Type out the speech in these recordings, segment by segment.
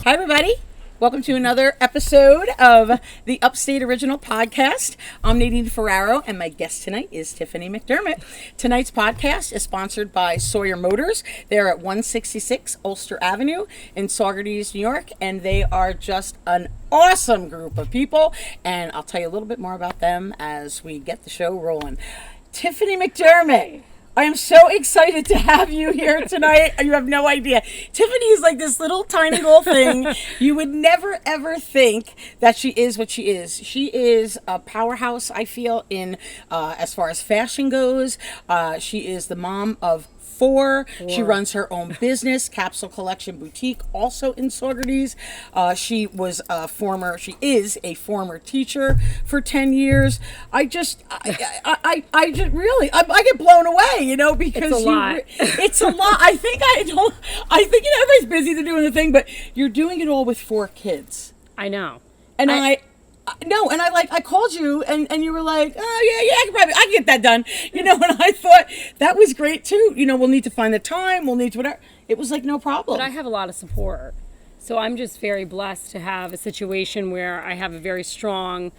Hi, everybody. Welcome to another episode of the Upstate Original Podcast. I'm Nadine Ferraro, and my guest tonight is Tiffany McDermott. Tonight's podcast is sponsored by Sawyer Motors. They're at 166 Ulster Avenue in Saugerties, New York, and they are just an awesome group of people, and I'll tell you a little bit more about them as we get the show rolling. Tiffany McDermott. I am so excited to have you here tonight. You have no idea. Tiffany is like this little tiny little thing. You would never ever think that she is what she is. She is a powerhouse, I feel, in as far as fashion goes. She is the mom of four. She runs her own business, Capsule Collection Boutique, also in Saugerties. She is a former teacher for 10 years. I just really get blown away, because it's a lot. I think everybody's busy, they're doing the thing, but you're doing it all with four kids. I know. And I called you and you were like, oh yeah, I can get that done. And I thought that was great too. We'll need to find the time, we'll need to whatever. It was like no problem. But I have a lot of support. So I'm just very blessed to have a situation where I have a very strong,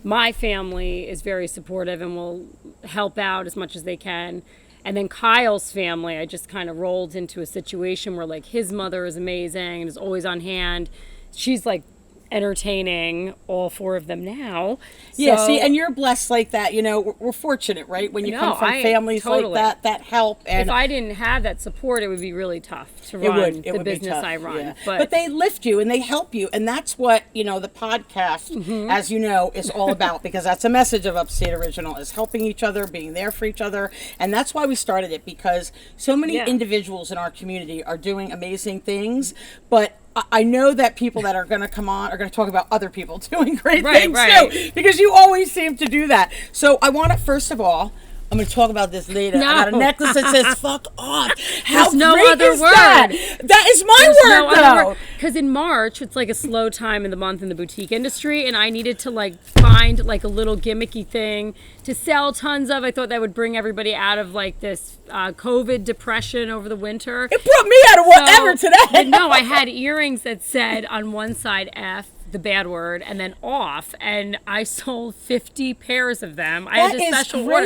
my family is very supportive and will help out as much as they can. And then Kyle's family, I just kind of rolled into a situation where like his mother is amazing and is always on hand. She's like entertaining all four of them now. Yeah, see, and you're blessed like that. We're fortunate, right? When you come from families totally. like that help. And if I didn't have that support, it would be really tough to run the business I run. Yeah. But they lift you and they help you, and that's what the podcast, as you know, is all about. Because that's a message of Upstate Original, is helping each other, being there for each other, and that's why we started it. Because so many individuals in our community are doing amazing things, but I know that people that are going to come on are going to talk about other people doing great things too, because you always seem to do that. So I want to, first of all, I'm going to talk about this later. No. I got a necklace that says "fuck off." There's no other word. That is my word, though. Because in March, it's like a slow time in the month in the boutique industry, and I needed to find a little gimmicky thing to sell tons of. I thought that would bring everybody out of this COVID depression over the winter. It brought me out of whatever today. No, I had earrings that said on one side F, the bad word, and then off, and I sold 50 pairs of them. I had a special order.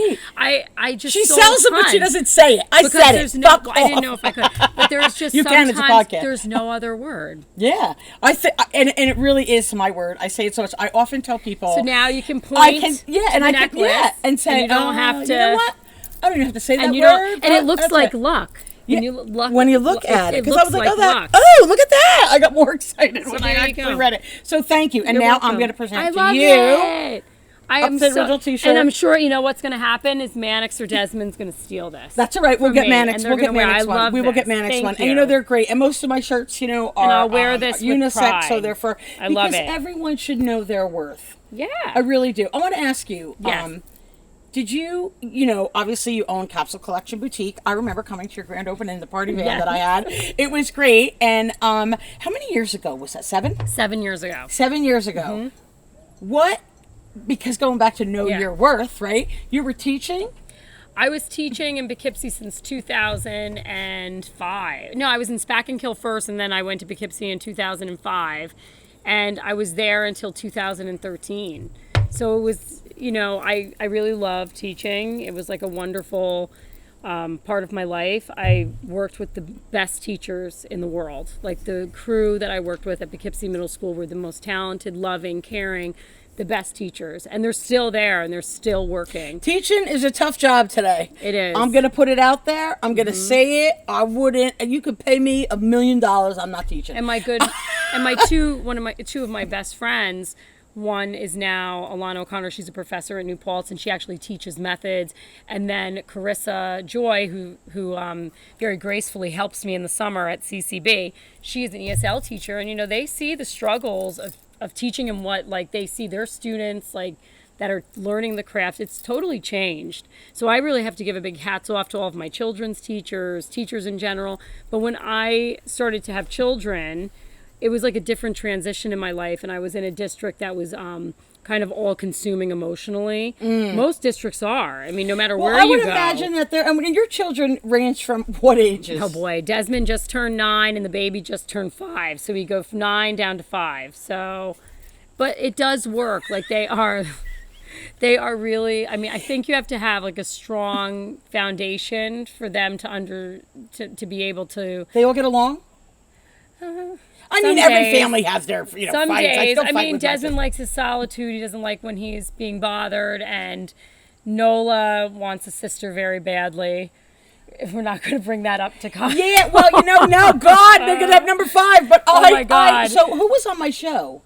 She sells them, but she doesn't say it. I said it. I didn't know if I could, but there's just sometimes there's no other word. Yeah, and it really is my word. I say it so much. I often tell people. So now you can point. And say, and you don't have to. You know what? I don't even have to say that word. And it looks like luck. When you look at it, because I was like, luck. Oh, look at that! I got more excited when I actually read it. So thank you. And You're now welcome. I'm going to present I to love you. It. I am original T-shirt. And I'm sure what's going to happen is Mannix or Desmond's going to steal this. That's all right. We'll get Mannix. We'll get Mannix one. We will get Mannix one. And they're great. And most of my shirts, are and I'll wear this unisex, pride. so they're for I love it. because everyone should know their worth. Yeah, I really do. I want to ask you. Yes. Did you, obviously you own Capsule Collection Boutique. I remember coming to your grand opening in the party van that I had. It was great. And how many years ago was that? 7? 7 years ago. 7 years ago. What? Because going back to know your worth, right? You were teaching? I was teaching in Poughkeepsie since 2005. No, I was in Spack and Kill first, and then I went to Poughkeepsie in 2005. And I was there until 2013. So it was, I really loved teaching. It was like a wonderful part of my life. I worked with the best teachers in the world. Like the crew that I worked with at Poughkeepsie Middle School were the most talented, loving, caring, the best teachers. And they're still there and they're still working. Two is a tough job today. It is. I'm going to put it out there. I'm going to say it. I wouldn't, and you could pay me $1 million. I'm not teaching. And two of my best friends, one is now Alana O'Connor. She's a professor at New Paltz, and she actually teaches methods. And then Carissa Joy, who very gracefully helps me in the summer at CCB. She is an ESL teacher, and they see the struggles of teaching and what they see their students that are learning the craft. It's totally changed. So I really have to give a big hats off to all of my children's teachers in general. But when I started to have children, it was like a different transition in my life, and I was in a district that was kind kind of all-consuming emotionally. Most districts are. I mean, no matter where I you would go. imagine that I mean, your children range from what ages? Oh boy, Desmond just turned 9 and the baby just turned 5. So we go from 9 down to 5. So, but it does work. Like they are really, I mean, I think you have to have like a strong foundation for them to be able to. They all get along? I mean, Some every days- family has their, Some fights. days, still I fight mean, with my Desmond likes his solitude. He doesn't like when he's being bothered, and Nola wants a sister very badly. If we're not going to bring that up to comment. Yeah, well, no, God, they're going to have number 5. But my God. So who was on my show?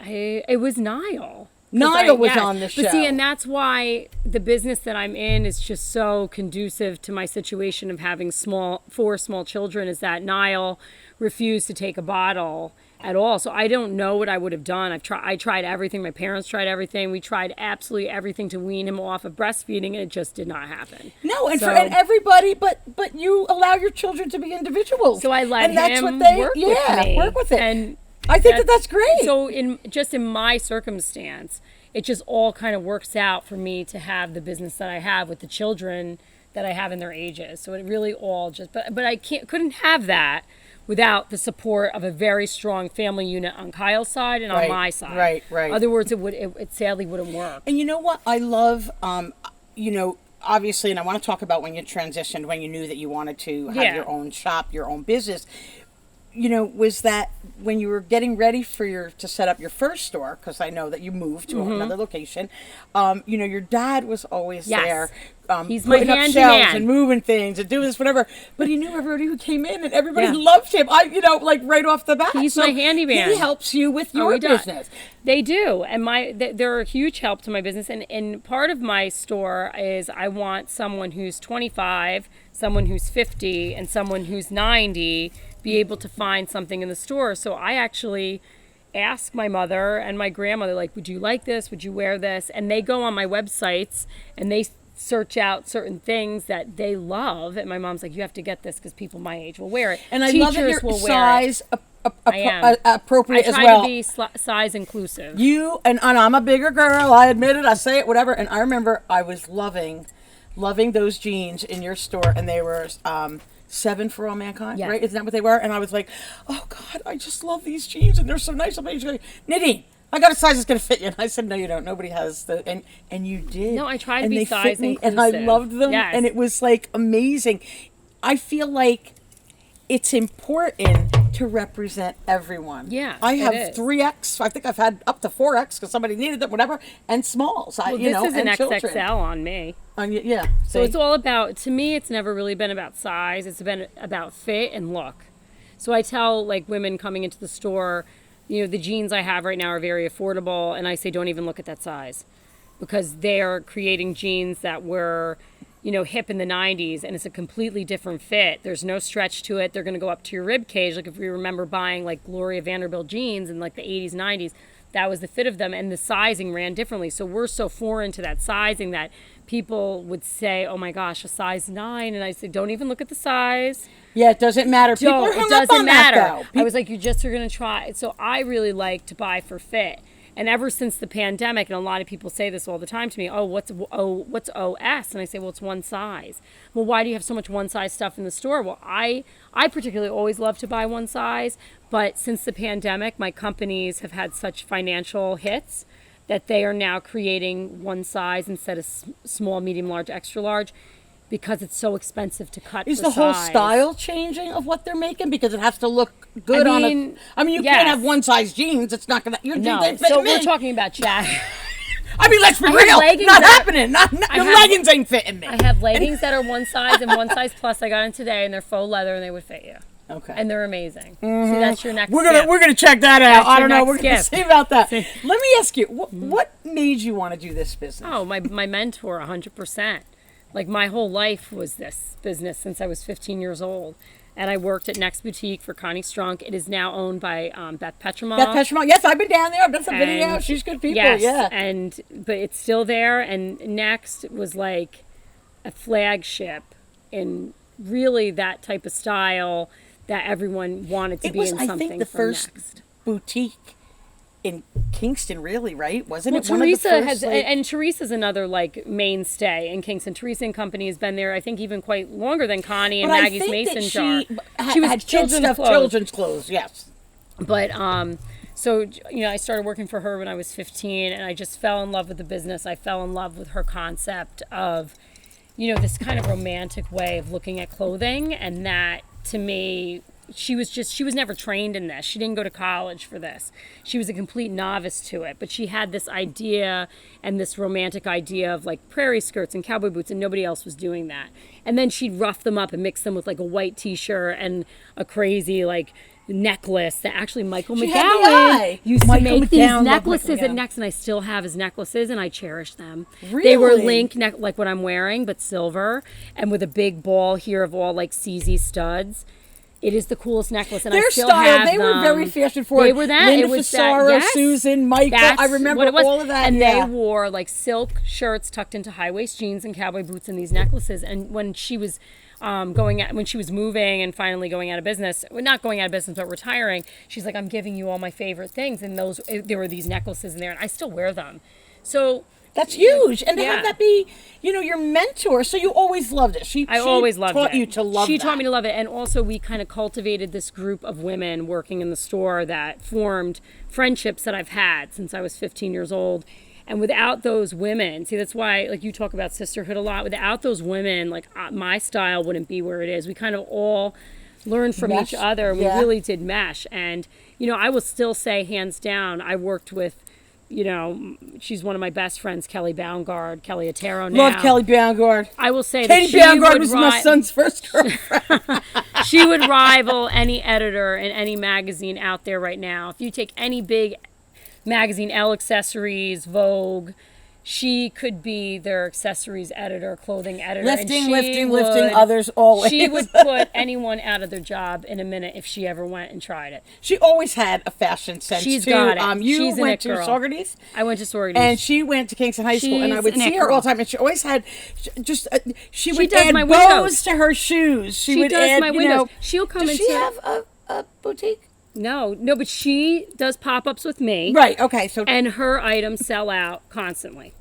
It was Niall. Niall was on the show. But see, and that's why the business that I'm in is just so conducive to my situation of having 4 small children, is that Niall refused to take a bottle at all. So I don't know what I would have done. I tried everything. My parents tried everything. We tried absolutely everything to wean him off of breastfeeding, and it just did not happen. No, and and everybody, but you allow your children to be individuals. So I let and that's him what they, work with me. work with it. And I think that's great. So in my circumstance, it just all kind of works out for me to have the business that I have with the children that I have in their ages. So it really all just, but I couldn't have that without the support of a very strong family unit on Kyle's side and on my side. Right. In other words, it sadly wouldn't work. And you know what? I love, obviously, and I want to talk about when you transitioned, when you knew that you wanted to have your own shop, your own business. Was that when you were getting ready to set up your first store, because I know that you moved to another location, your dad was always there. He's my putting up handy shelves man. and moving things and doing this, whatever. But he knew everybody who came in, and everybody loved him. Like right off the bat. He's my handyman. He helps you with your business. They do, and they're a huge help to my business. And part of my store is I want someone who's 25, someone who's 50, and someone who's 90 be able to find something in the store. So I actually ask my mother and my grandmother, like, would you like this? Would you wear this? And they go on my websites and they search out certain things that they love. And my mom's like, you have to get this because people my age will wear it. And I love that your size appropriate as well. I try to be size inclusive. You and I'm a bigger girl. I admit it. I say it, whatever. And I remember I was loving those jeans in your store, and they were 7 for All Mankind, right? Isn't that what they were? And I was like, oh God, I just love these jeans, and they're so nice. She's like, Nadine, I got a size that's gonna fit you. And I said, no, you don't. Nobody has and you did. No, I tried to and be they size fit me, inclusive. and I loved them, Yes. and it was like amazing. I feel like it's important to represent everyone. Yeah, I have it is. 3X. I think I've had up to 4X because somebody needed them, whatever, and smalls. Well, this is an and XXL children. on me. Yeah. So it's all about, to me, it's never really been about size. It's been about fit and look. So I tell like women coming into the store, the jeans I have right now are very affordable. And I say, don't even look at that size, because they're creating jeans that were, hip in the 90s, and it's a completely different fit. There's no stretch to it. They're going to go up to your rib cage. Like if you remember buying like Gloria Vanderbilt jeans in like the 80s, 90s, that was the fit of them, and the sizing ran differently. So we're so foreign to that sizing that people would say, oh my gosh, a size 9. And I said, don't even look at the size. Yeah, it doesn't matter. People are hung up on that, though. I was like, you just are going to try. So I really like to buy for fit. And ever since the pandemic, and a lot of people say this all the time to me, what's OS? And I say, well, it's one size. Well, why do you have so much one size stuff in the store? Well, I particularly always love to buy one size, but since the pandemic, my companies have had such financial hits that they are now creating one size instead of small, medium, large, extra large, because it's so expensive to cut. Is the whole style changing of what they're making because it has to look good on it? I mean, you can't have one size jeans. It's not gonna. So we're talking about Jack. I mean, let's be real. Not happening. The leggings ain't fitting me. I have leggings that are one size and one size plus. I got them today, and they're faux leather, and they would fit you. Okay. And they're amazing. Mm-hmm. So that's your next. We're gonna check that out. I don't know. We're gonna skip. see about that. Let me ask you, what made you want to do this business? Oh, my mentor, 100%. Like my whole life was this business since I was 15 years old. And I worked at Next Boutique for Connie Strunk. It is now owned by Beth Petremont. Beth Petremont. Yes, I've been down there. I've done some video. She's good people. Yes, yeah. But it's still there. And Next was like a flagship in really that type of style that everyone wanted to be in something. I think the first Next boutique in Kingston, really, right? Wasn't Well, it one of the Teresa first, has, like- and Teresa's another like mainstay in Kingston. Teresa and Company has been there, I think, even quite longer than Connie and But I Maggie's think that Mason she jar. She was had kid children's stuff, clothes. children's clothes, yes. But so I started working for her when I was 15, and I just fell in love with the business. I fell in love with her concept of, this kind of romantic way of looking at clothing, and that to me, she was never trained in this. She didn't go to college for this. She was a complete novice to it, but she had this idea and this romantic idea of like prairie skirts and cowboy boots, and nobody else was doing that. And then she'd rough them up and mix them with like a white t-shirt and a crazy like necklace that actually Michael She had the McGowan eye. used Michael to make McGowan, these love necklaces Michael at McGowan. necks, and I still have his necklaces, and I cherish them. Really? They were link neck like what I'm wearing, but silver, and with a big ball here of all like CZ studs. It is the coolest necklace, and Their I still style, have they were them. very fashion forward. They were that. Linda It was Fasaro, that. Yes. Susan, Michael. That's I remember what it was. all of that. And yeah. they wore like silk shirts tucked into high waist jeans and cowboy boots and these necklaces. And when she was when she was moving and finally going out of business, well, not going out of business but retiring, she's like, I'm giving you all my favorite things, and there were these necklaces in there, and I still wear them. So. That's huge. And to Yeah. have that be, your mentor. So you always loved it. She always loved taught it. you to love She that. taught me to love it. And also we kind of cultivated this group of women working in the store that formed friendships that I've had since I was 15 years old. And without those women, see, that's why, like, you talk about sisterhood a lot. Without those women, like, my style wouldn't be where it is. We kind of all learned from Mesh. each other. And Yeah. we really did mesh. And, I will still say, hands down, I worked with, she's one of my best friends, Kelly Baumgard, Kelly Otero now. Love Kelly Baumgard. I will say Katie that she Baumgard would was my son's first girlfriend. she would rival any editor in any magazine out there right now. If you take any big magazine, Elle Accessories, Vogue, she could be their accessories editor, clothing editor. Lifting, and lifting, others always. She would put anyone out of their job in a minute if she ever went and tried it. She always had a fashion sense, She's too. got it. You She's an went it to girl. Saugerties? I went to Sororities. And she went to Kingston High School, and I She's would an see it her all girl. the time. And she always had she would does add my bows windows. to her shoes. She would does add, my windows. She'll come does into. she have a boutique? No, but she does pop-ups with me. Right. Okay. So And her items sell out constantly.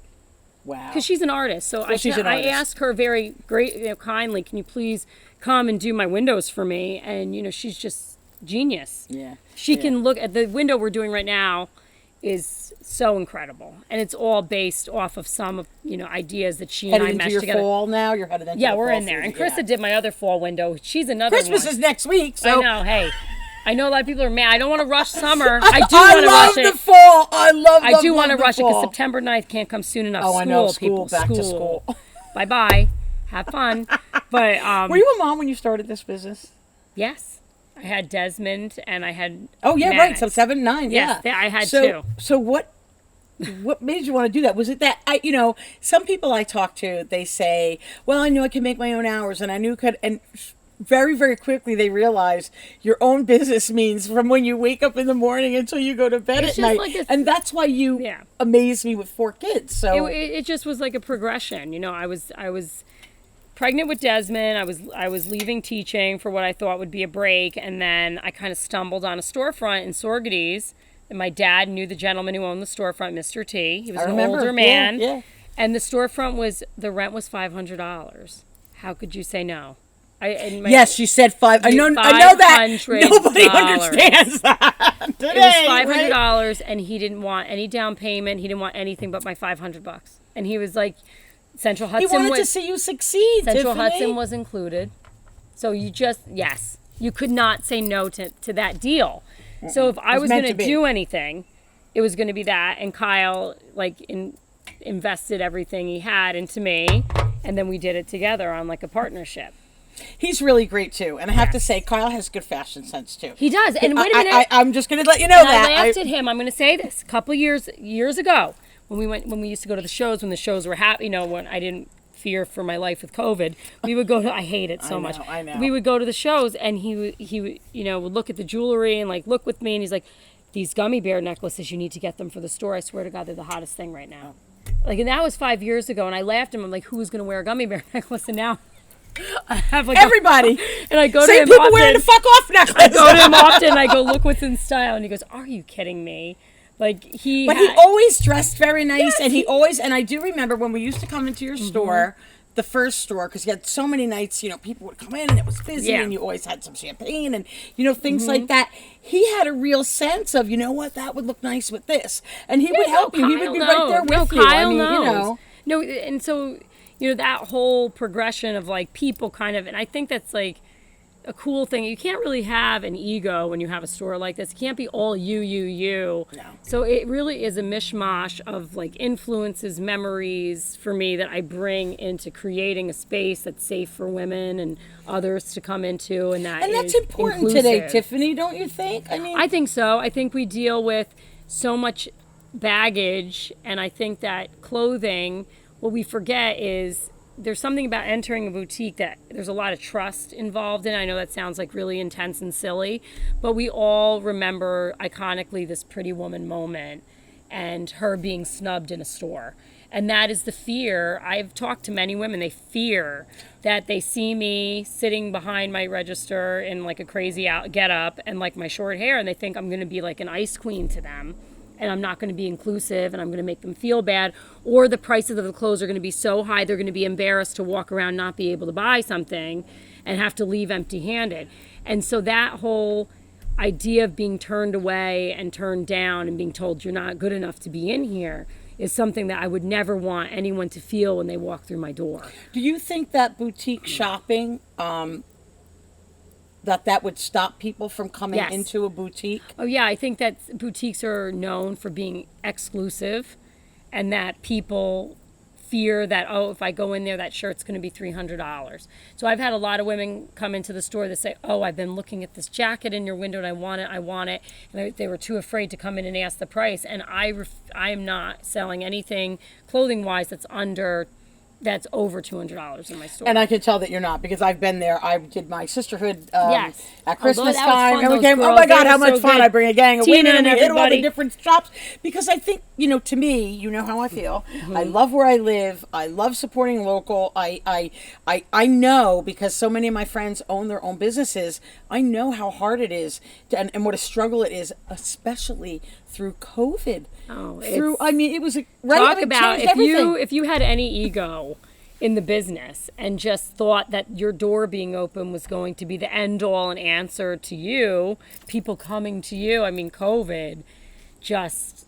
wow. Because she's an artist. So she's an I artist. asked her very great, kindly, can you please come and do my windows for me? And, she's just genius. Yeah. She can look at the window we're doing right now is so incredible. And it's all based off of some of, ideas that she and Headed I into meshed your together. fall now. You're headed into Yeah, the we're fall in there. And season, Krista did my other fall window. She's another Christmas one. is next week. So I know. Hey, I know a lot of people are mad. I don't want to rush summer. I do I want to rush love it. the fall. I love. I do love want to the rush it because fall. September 9th can't come soon enough. Oh, I know. People, Back to school. Bye-bye. Have fun. But Were you a mom when you started this business? yes, I had Desmond and I had. Oh yeah, Max. right. So 7, 9. Yes, yeah. I had so, two. So what made you want to do that? Was it that some people I talk to, they say, well, I knew I could make my own hours, and I knew could, and very, very quickly they realize your own business means from when you wake up in the morning until you go to bed It's at just night. like And that's why you amaze me with 4 kids. So It just was like a progression. I was pregnant with Desmond. I was leaving teaching for what I thought would be a break, and then I kind of stumbled on a storefront in Sorgaties. And my dad knew the gentleman who owned the storefront, Mr. T. He was an older man. Yeah. And the storefront the rent was $500. How could you say no? Yes, she said 5. I know that. Nobody understands that today. It was $500, right? and he didn't want any down payment. He didn't want anything but my $500. And he was like, Central Hudson. He wanted to see you succeed. Central Tiffany. Hudson was included. So you could not say no to that deal. So if I was going to do anything, it was going to be that. And Kyle invested everything he had into me, and then we did it together on like a partnership. He's really great too, and I have to say, Kyle has good fashion sense too. He does. And wait a minute, I'm just going to let you know and that. I laughed at him. I'm going to say this. A couple years ago, when we used to go to the shows, when the shows were when I didn't fear for my life with COVID, we would go to, I hate it so much. I know. We would go to the shows, and he would look at the jewelry and like look with me, and he's like, these gummy bear necklaces, you need to get them for the store. I swear to God, they're the hottest thing right now. Like, and that was 5 years ago, and I laughed at him. I'm like, who's going to wear a gummy bear necklace? And now I have like everybody. And I go to Same him people often. wearing the fuck off necklace. I go to him often, and I go, look what's in style. And he goes, are you kidding me? Like he always dressed very nice, Yes, and he always, and I do remember when we used to come into your store, the first store, because you had so many nights, people would come in and it was busy, and you always had some champagne and, things like that. He had a real sense of, what, that would look nice with this. And he would help you. He would be right there with you. Kyle knows. No, and so, that whole progression of like people kind of, and I think that's like a cool thing. You can't really have an ego when you have a store like this. It can't be all you. No. So it really is a mishmash of like influences, memories for me that I bring into creating a space that's safe for women and others to come into, and that's important inclusive. Today, Tiffany, don't you think? I think so. I think we deal with so much baggage, and I think that clothing, what we forget is there's something about entering a boutique that there's a lot of trust involved in. I know that sounds like really intense and silly, but we all remember iconically this Pretty Woman moment and her being snubbed in a store. And that is the fear. I've talked to many women. They fear that they see me sitting behind my register in like a crazy get up and like my short hair, and they think I'm going to be like an ice queen to them. And I'm not going to be inclusive, and I'm going to make them feel bad, or the prices of the clothes are going to be so high they're going to be embarrassed to walk around, not be able to buy something, and have to leave empty-handed. And so that whole idea of being turned away and turned down and being told you're not good enough to be in here is something that I would never want anyone to feel when they walk through my door. Do you think that boutique shopping, that would stop people from coming into a boutique? Oh, yeah. I think that boutiques are known for being exclusive, and that people fear that, if I go in there, that shirt's going to be $300. So I've had a lot of women come into the store that say, I've been looking at this jacket in your window and I want it. And they were too afraid to come in and ask the price. And I am not selling anything clothing-wise that's over $200 in my store. And I can tell that you're not, because I've been there. I did my sisterhood at Christmas that was time, fun, and we those came. girls. Oh my God, They how were much so fun! good. I bring a gang of Tina women, and and we hit all the everybody. different shops, because I think, to me, you know how I feel. I love where I live. I love supporting local. I know, because so many of my friends own their own businesses. I know how hard it is, and what a struggle it is, especially through COVID. It was Talk about if you had any ego in the business and just thought that your door being open was going to be the end all and answer to you, people coming to you. I mean, COVID just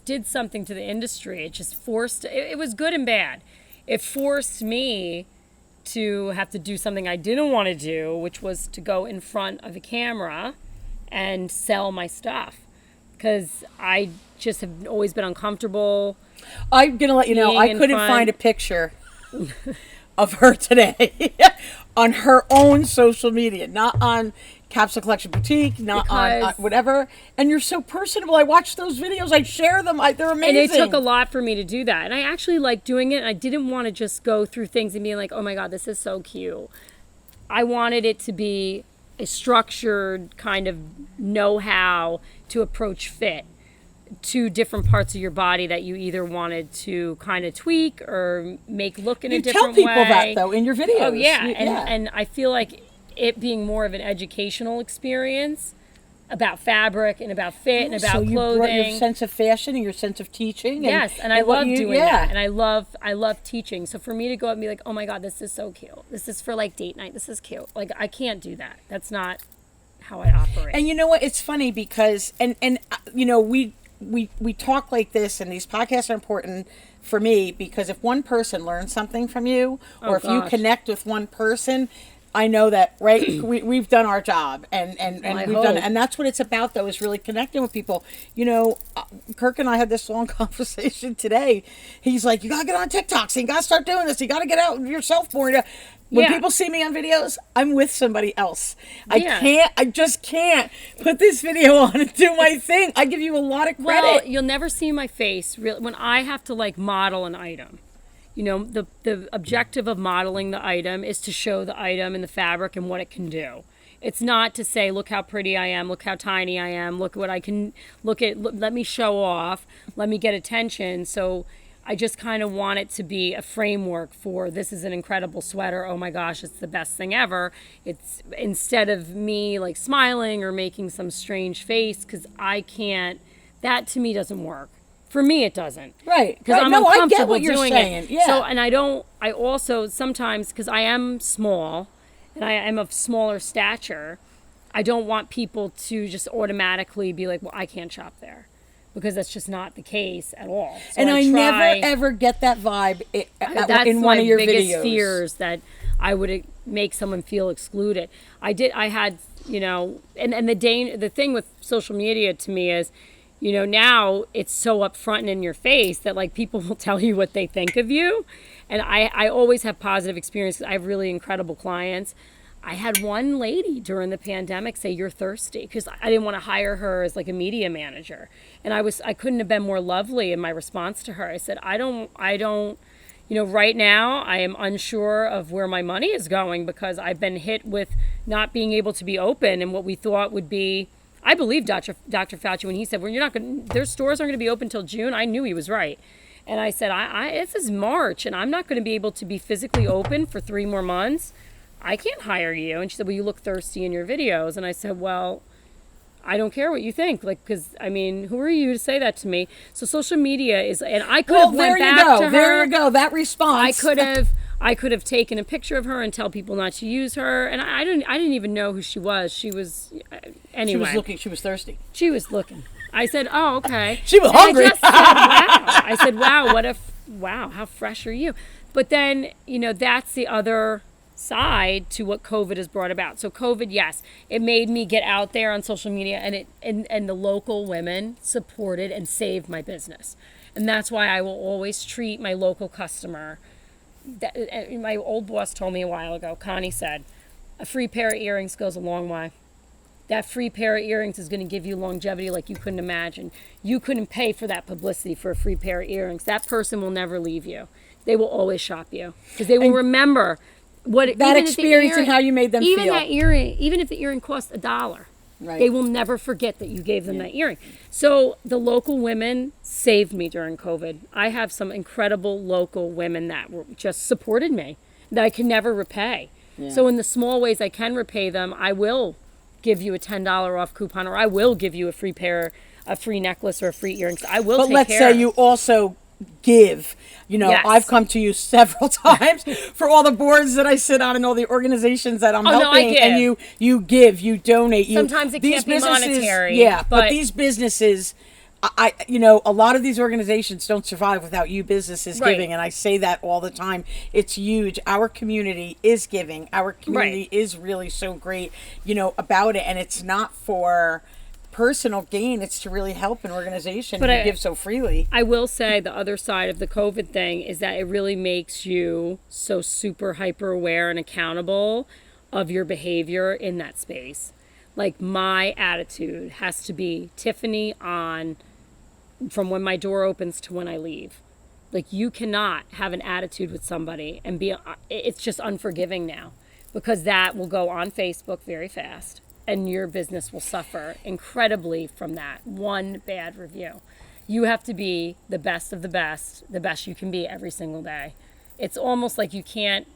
did something to the industry. It just forced, it was good and bad. It forced me to have to do something I didn't want to do, which was to go in front of a camera and sell my stuff, because I just have always been uncomfortable. I'm going to let you know, I couldn't find a picture of her today on her own social media, not on Capsule Collection Boutique, not on whatever. And you're so personable. I watch those videos. I share them. They're amazing. And it took a lot for me to do that. And I actually like doing it. And I didn't want to just go through things and be like, oh my God, this is so cute. I wanted it to be a structured kind of know-how to approach fit to different parts of your body that you either wanted to kind of tweak or make look in a different way. You tell people that, though, in your videos. Oh, yeah. And I feel like it being more of an educational experience about fabric and about fit and about clothing. So you brought your sense of fashion and your sense of teaching. Yes, and I love doing that. And I love teaching. So for me to go out and be like, oh my God, this is so cute. This is for like date night. This is cute. Like, I can't do that. That's not how I operate. And you know what? It's funny because, we talk like this, and these podcasts are important for me because if one person learns something from you, or if you connect with one person, I know that, right? We've done our job, and we've done it. And that's what it's about, though, is really connecting with people. Kirk and I had this long conversation today. He's like, you got to get on TikTok. So you got to start doing this. You got to get out yourself more. When people see me on videos, I'm with somebody else. I just can't put this video on and do my thing. I give you a lot of credit. Well, you'll never see my face when I have to like model an item. The objective of modeling the item is to show the item and the fabric and what it can do. It's not to say, look how pretty I am, look how tiny I am, look what I can, let me show off, let me get attention. So I just kind of want it to be a framework for, this is an incredible sweater, oh my gosh, it's the best thing ever. It's instead of me like smiling or making some strange face, because I can't that to me doesn't work. For me, it doesn't. Right. Because I'm no, I uncomfortable get what you're doing saying. it. Yeah. So, and I also sometimes, because I am small and I am of smaller stature, I don't want people to just automatically be like, well, I can't shop there. Because that's just not the case at all. So and I try, never ever get that vibe that's in one of your my biggest videos. fears, that I would make someone feel excluded. I had, you know, and the thing with social media to me is, you know, now it's so upfront and in your face that like people will tell you what they think of you. And I always have positive experiences. I have really incredible clients. I had one lady during the pandemic say, "You're thirsty," because I didn't want to hire her as like a media manager. And I couldn't have been more lovely in my response to her. I said, I don't, you know, right now I am unsure of where my money is going because I've been hit with not being able to be open, and what we thought would be, I believe Dr. Fauci when he said, well, you're not going to, their stores aren't going to be open till June. I knew he was right. And I said, this is March and I'm not going to be able to be physically open for 3 more months. I can't hire you. And she said, well, you look thirsty in your videos. And I said, well, I don't care what you think. Like, because, I mean, who are you to say that to me? So social media is, and I could have went back to her. There you go. That response. I could have taken a picture of her and tell people not to use her. And I didn't even know who she was. She was, anyway. She was looking. She was thirsty. She was looking. I said, oh, okay. She was hungry. I just said, wow. I said, wow, wow, how fresh are you? But then, you know, that's the other side to what COVID has brought about. So COVID, yes, it made me get out there on social media, and the local women supported and saved my business. And that's why I will always treat my local customer. My old boss told me a while ago, Connie said, a free pair of earrings goes a long way. That free pair of earrings is going to give you longevity like you couldn't imagine. You couldn't pay for that publicity for a free pair of earrings. That person will never leave you. They will always shop you because they will remember that experience and how you made them even feel. That earring, even if the earring cost $1, right. They will never forget that you gave them that earring. So the local women saved me during COVID. I have some incredible local women that just supported me that I can never repay. Yeah. So in the small ways I can repay them, I will give you a $10 off coupon, or I will give you a free necklace or a free earrings. I will. But let's say you also give. You know, yes. I've come to you several times for all the boards that I sit on and all the organizations that I'm helping. And you give, you donate. Sometimes it can't be monetary. Yeah, but these businesses, you know, a lot of these organizations don't survive without you businesses giving. And I say that all the time. It's huge. Our community is giving. Our community is really so great, you know, about it. And it's not for personal gain, it's to really help an organization and give so freely. I will say the other side of the COVID thing is that it really makes you so super hyper aware and accountable of your behavior in that space. Like, my attitude has to be Tiffany on from when my door opens to when I leave. Like, you cannot have an attitude with somebody and it's just unforgiving now, because that will go on Facebook very fast. And your business will suffer incredibly from that one bad review. You have to be the best of the best you can be every single day. It's almost like you can't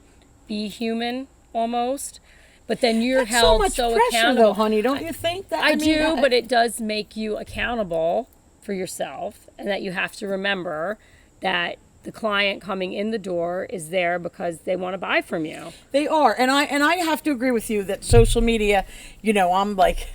be human, almost. But then you're held so accountable. So much pressure, though, honey. Don't you think that? I do, but it does make you accountable for yourself, and that you have to remember that the client coming in the door is there because they want to buy from you. They are. And I have to agree with you that social media, you know, I'm like,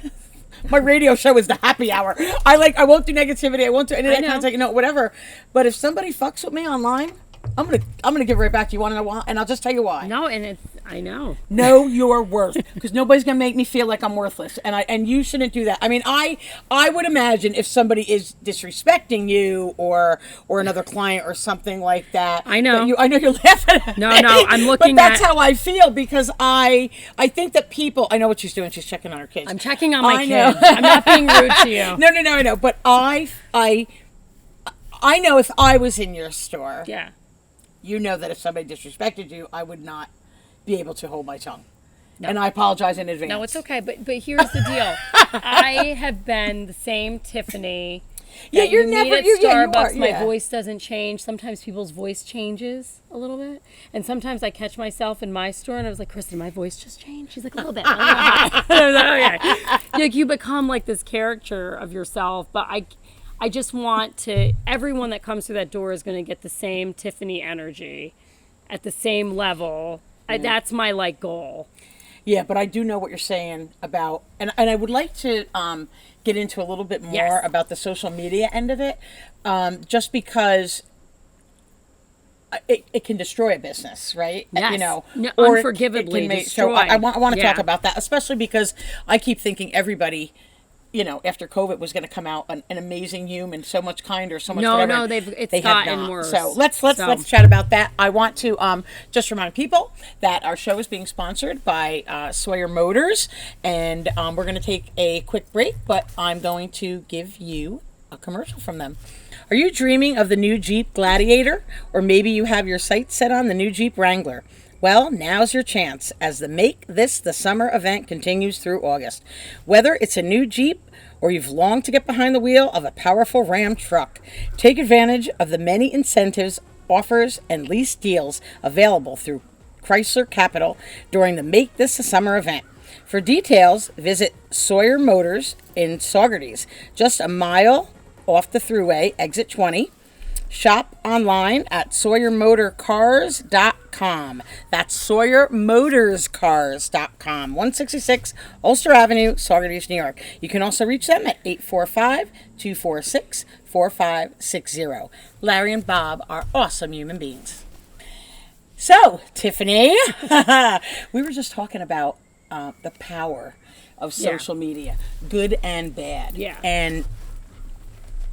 my radio show is the happy hour. I won't do negativity. I won't do any of that kind of thing, you know, whatever. But if somebody fucks with me online, I'm gonna give it right back. You want to know why? And I'll just tell you why. No, and I know. Know your worth, because nobody's gonna make me feel like I'm worthless, and you shouldn't do that. I mean, I would imagine if somebody is disrespecting you or another client or something like that. I know. I know you're laughing at No, me, I'm looking. But that's how I feel, because I think that people. I know what she's doing. She's checking on her kids. I'm checking on my kids. I'm not being rude to you. No, I know. But I know if I was in your store. Yeah. You know that if somebody disrespected you, I would not be able to hold my tongue. No. And I apologize in advance. No, it's okay. But here's the deal. I have been the same Tiffany. Yeah, you're never at Starbucks. My voice doesn't change. Sometimes people's voice changes a little bit, and sometimes I catch myself in my store, and I was like, "Kristen, my voice just changed." She's like, "A little bit." And I was like, okay. Like, you become like this character of yourself, but I just want everyone that comes through that door is going to get the same Tiffany energy at the same level. That's my like goal. Yeah, but I do know what you're saying about, and I would like to get into a little bit more Yes. about the social media end of it, just because it can destroy a business, right? Yes. You know, No, or unforgivably so destroy. I want to Yeah. talk about that, especially because I keep thinking everybody, you know, after COVID was going to come out an amazing human, so much kinder, so much No, whatever. no, They have gotten not. worse. So let's chat about that. I want to just remind people that our show is being sponsored by Sawyer Motors, and we're going to take a quick break, but I'm going to give you a commercial from them. Are you dreaming of the new Jeep Gladiator, or maybe you have your sights set on the new Jeep Wrangler? Well, now's your chance as the Make This the Summer event continues through August. Whether it's a new Jeep or you've longed to get behind the wheel of a powerful Ram truck, take advantage of the many incentives, offers, and lease deals available through Chrysler Capital during the Make This the Summer event. For details, visit Sawyer Motors in Saugerties, just a mile off the thruway, exit 20. Shop online at SawyerMotorCars.com. That's SawyerMotorsCars.com. 166 Ulster Avenue, Saugerties, New York. You can also reach them at 845-246-4560. Larry and Bob are awesome human beings. So, Tiffany, we were just talking about the power of social media, good and bad. Yeah. And,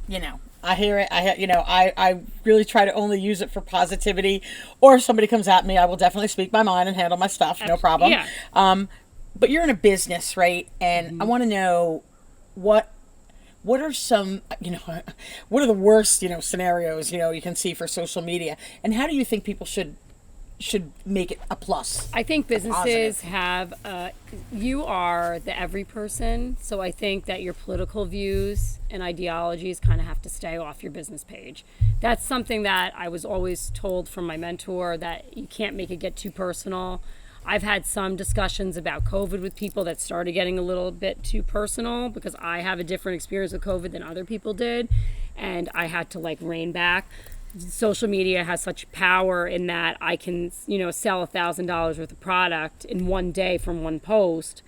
you know, I hear it. I really try to only use it for positivity. Or if somebody comes at me, I will definitely speak my mind and handle my stuff. No problem. Yeah. But you're in a business, right? And I want to know what are some, what are the worst, scenarios, you can see for social media, and how do you think people should make it a plus? I think businesses positive? have, you are the every person. So I think that your political views and ideologies kind of have to stay off your business page. That's something that I was always told from my mentor, that you can't make it get too personal. I've had some discussions about COVID with people that started getting a little bit too personal because I have a different experience with COVID than other people did. And I had to rein back. Social media has such power in that I can, sell $1,000 worth of product in one day from one post.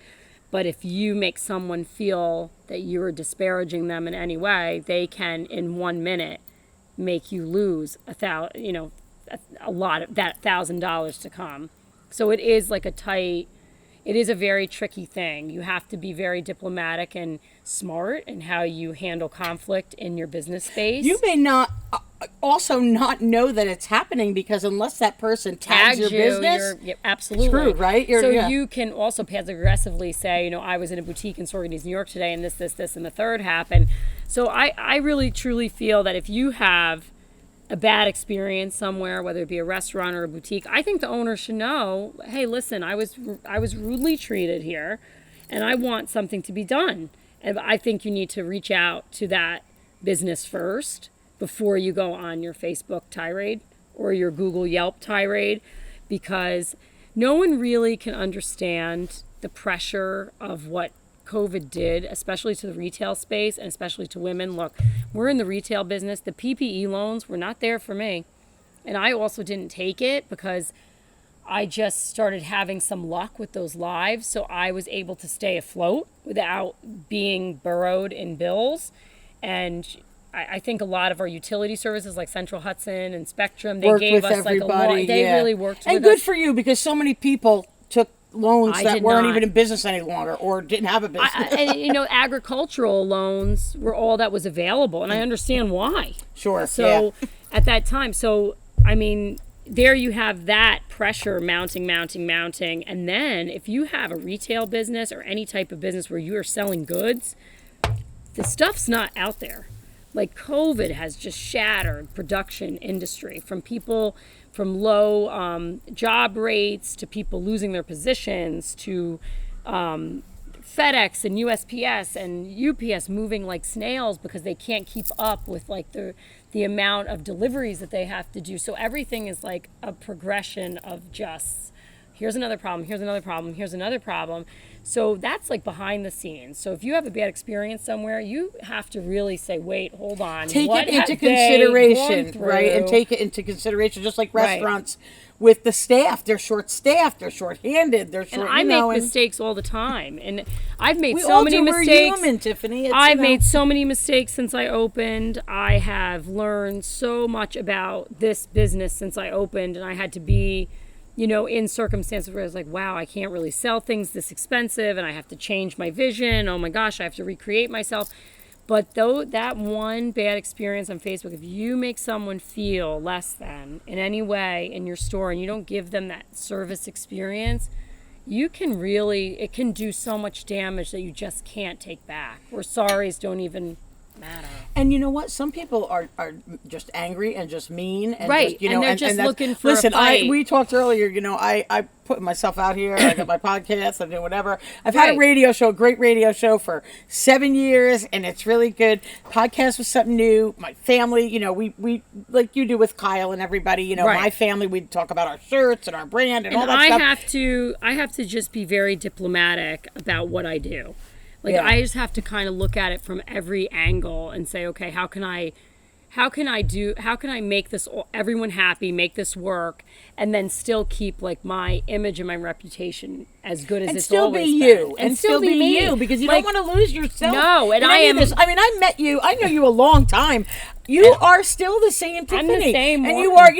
But if you make someone feel that you're disparaging them in any way, they can, in 1 minute, make you lose a lot of that $1,000 to come. So it is it is a very tricky thing. You have to be very diplomatic and smart in how you handle conflict in your business space. You may not also not know that it's happening, because unless that person tags your business, you're absolutely screwed, right? You can also passive aggressively say, I was in a boutique in Saugerties, New York today, and this, and the third happened. So I really, truly feel that if you have a bad experience somewhere, whether it be a restaurant or a boutique, I think the owner should know, hey, listen, I was rudely treated here, and I want something to be done. And I think you need to reach out to that business first before you go on your Facebook tirade or your Google Yelp tirade, because no one really can understand the pressure of what COVID did, especially to the retail space and especially to women. Look, we're in the retail business. The PPE loans were not there for me. And I also didn't take it because I just started having some luck with those lives. So I was able to stay afloat without being burrowed in bills. And I think a lot of our utility services like Central Hudson and Spectrum, they gave us everybody, they really worked with us. And good for you, because so many people took loans that weren't not. even in business any longer or didn't have a business. And agricultural loans were all that was available, and I understand why. Sure. So at that time, there you have that pressure mounting. And then if you have a retail business or any type of business where you are selling goods, the stuff's not out there. Like COVID has just shattered production industry, from people from low job rates to people losing their positions to FedEx and USPS and UPS moving like snails because they can't keep up with the amount of deliveries that they have to do. So everything is like a progression of just here's another problem, here's another problem, here's another problem. So that's like behind the scenes. So if you have a bad experience somewhere, you have to really say, wait, hold on. Take what it into have they consideration, gone right? And through? take it into consideration, just like Right. restaurants with the staff. They're short-staffed, they're short-handed, they're short. And I make mistakes all the time, and I've made we so all many do. We're mistakes. human, Tiffany. It's, I've you know, made so many mistakes since I opened. I have learned so much about this business since I opened, and I had to be, in circumstances where I was like, wow, I can't really sell things this expensive, and I have to change my vision. Oh my gosh, I have to recreate myself. But though that one bad experience on Facebook, if you make someone feel less than in any way in your store and you don't give them that service experience, it can do so much damage that you just can't take back. Where sorries don't even matter. And you know what? Some people are just angry and just mean, and Right, just, and they're just that's- looking for a listen, fight. we talked earlier. I put myself out here. I got my podcast. I do whatever. I've had a Right. radio show, great radio show for 7 years, and it's really good. Podcast was something new. My family, we like you do with Kyle and everybody. Right. My family, we talk about our shirts and our brand and all And that stuff. I have to just be very diplomatic about what I do. Like, Yeah. I just have to kind of look at it from every angle and say, okay, how can I make everyone happy, make this work, and then still keep like my image and my reputation as good as And it's still always be been. you, and still be me. you, because you like, don't want to lose yourself. No, and in I any of am- this. I mean, I met you. I know you a long time. You are still the same Tiffany. I'm the same and one. you are.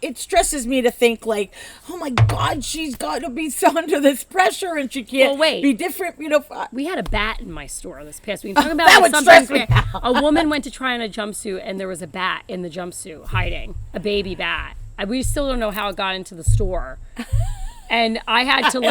It stresses me to think like, oh my God, she's got to be so under this pressure, and she can't Well, wait. be different. We had a bat in my store this past week. Talking about That like would something stress me out. a woman went to try on a jumpsuit and there was a bat in the jumpsuit hiding, a baby bat. We still don't know how it got into the store. And I had to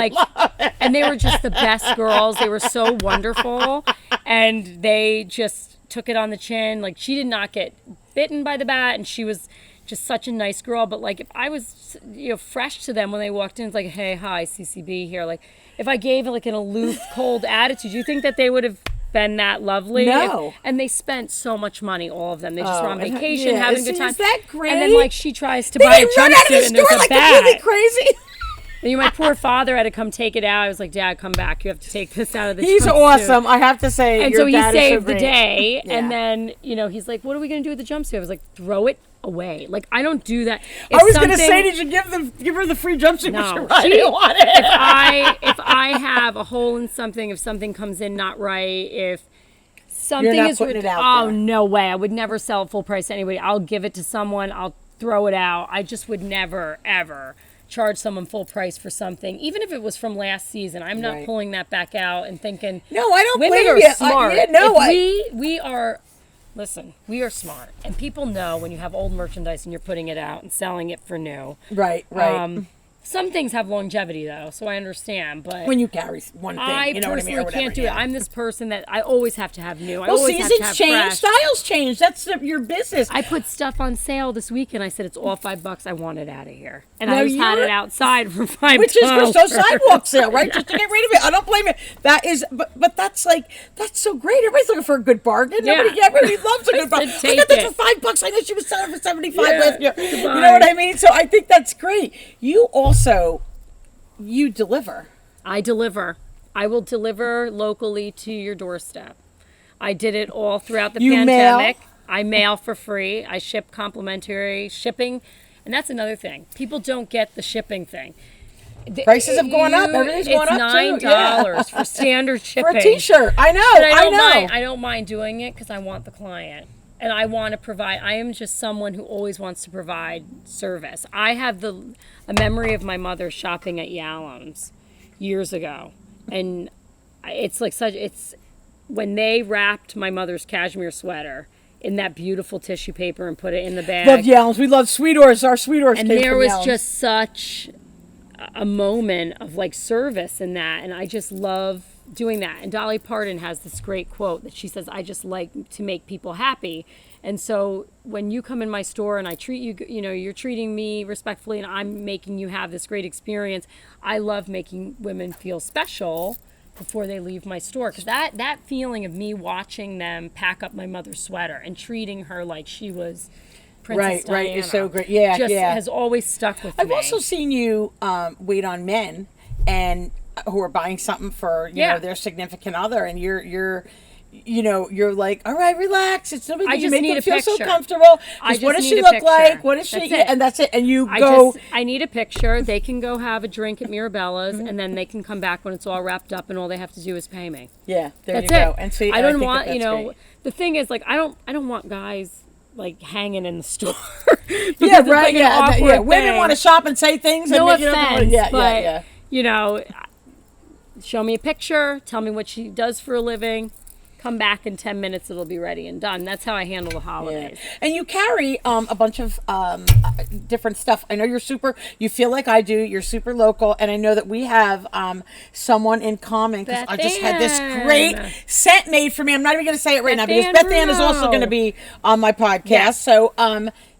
and they were just the best girls. They were so wonderful. And they just took it on the chin. Like, she did not get bitten by the bat, and she was just such a nice girl. But like, if I was, fresh to them when they walked in, it's like, hey, hi, CCB here. Like, if I gave like an aloof, cold attitude, you think that they would have been that lovely? No. And they spent so much money, all of them. They just were on and vacation, yeah, having a good time. is that great? And then like she tries to They buy a didn't run out of the jumpsuit and there's store a like bat. completely crazy. And my poor father had to come take it out. I was like, Dad, come back. You have to take this out of the He's jumpsuit. awesome. I have to say. And your so he dad is saved the great. day. Yeah. And then, he's like, what are we going to do with the jumpsuit? I was like, throw it away. Like, I don't do that. I was going to say, did you give her the free jumpsuit? No, I didn't want it. if I have a hole in something, if something comes in not right, if something not is putting it out there. no way. I would never sell it full price to anybody. I'll give it to someone. I'll throw it out. I just would never, ever charge someone full price for something, even if it was from last season. I'm not Right. pulling that back out and thinking, No, I don't women blame are you. smart. We are. Listen, we are smart, and people know when you have old merchandise and you're putting it out and selling it for new. Right. Some things have longevity, though, so I understand. But When you carry one thing, I you know what I personally mean, or whatever, can't do yeah. it. I'm this person that I always have to have new. I Well, always have to seasons have change, fresh. styles change. That's your business. I put stuff on sale this weekend. I said it's all $5. I want it out of here, and No, I just had you're- it outside for $5. Which is for so sidewalk sale, right? Just to get rid of it. I don't blame it. That is, but that's so great. Everybody's looking for a good bargain. Yeah. Everybody loves a good I bargain. said, I got take that it. for $5. I know she was selling for 75 Yeah, last year. goodbye. You know what I mean? So I think that's great. You deliver. I deliver. I will deliver locally to your doorstep. I did it all throughout the You pandemic. mail? I mail for free. I ship complimentary shipping. And that's another thing. People don't get the shipping thing. Prices have gone up. Everything's going up, too. It's $9 for standard shipping. For a T-shirt. I know. But I know. I don't mind doing it because I want the client. And I want to provide. I am just someone who always wants to provide service. I have a memory of my mother shopping at Yalom's years ago, and it's when they wrapped my mother's cashmere sweater in that beautiful tissue paper and put it in the bag. Love Yalom's. We love Sweetors. Our Sweetors And came there from was Yalom's. just such a moment of like service in that, and I just love doing that. And Dolly Parton has this great quote that she says, I just like to make people happy. And so when you come in my store and I treat you, you're treating me respectfully and I'm making you have this great experience, I love making women feel special before they leave my store. Because that feeling of me watching them pack up my mother's sweater and treating her like she was Princess Diana. Right. It's so great. Yeah, just yeah. has always stuck with I've me. also seen you wait on men and who are buying something for you know their significant other, and you're like, all right, relax. It's no big deal. You make them feel so comfortable. What does she look like? What is she? And that's it. And you go. I need a picture. They can go have a drink at Mirabella's, and then they can come back when it's all wrapped up, and all they have to do is pay me. Yeah, there that's you go. It. And see, I don't think want great. The thing is, like, I don't want guys like hanging in the store. Yeah, right. Yeah. Women thing. want to shop and say things. No and offense, but show me a picture. Tell me what she does for a living. Come back in 10 minutes, it'll be ready and done. That's how I handle the holidays. Yeah. And you carry a bunch of different stuff. I know you feel like I do, you're super local, and I know that we have someone in common, because I just had this great scent made for me. I'm not even going to say it right now, because Beth Ann is also going to be on my podcast. Yes. So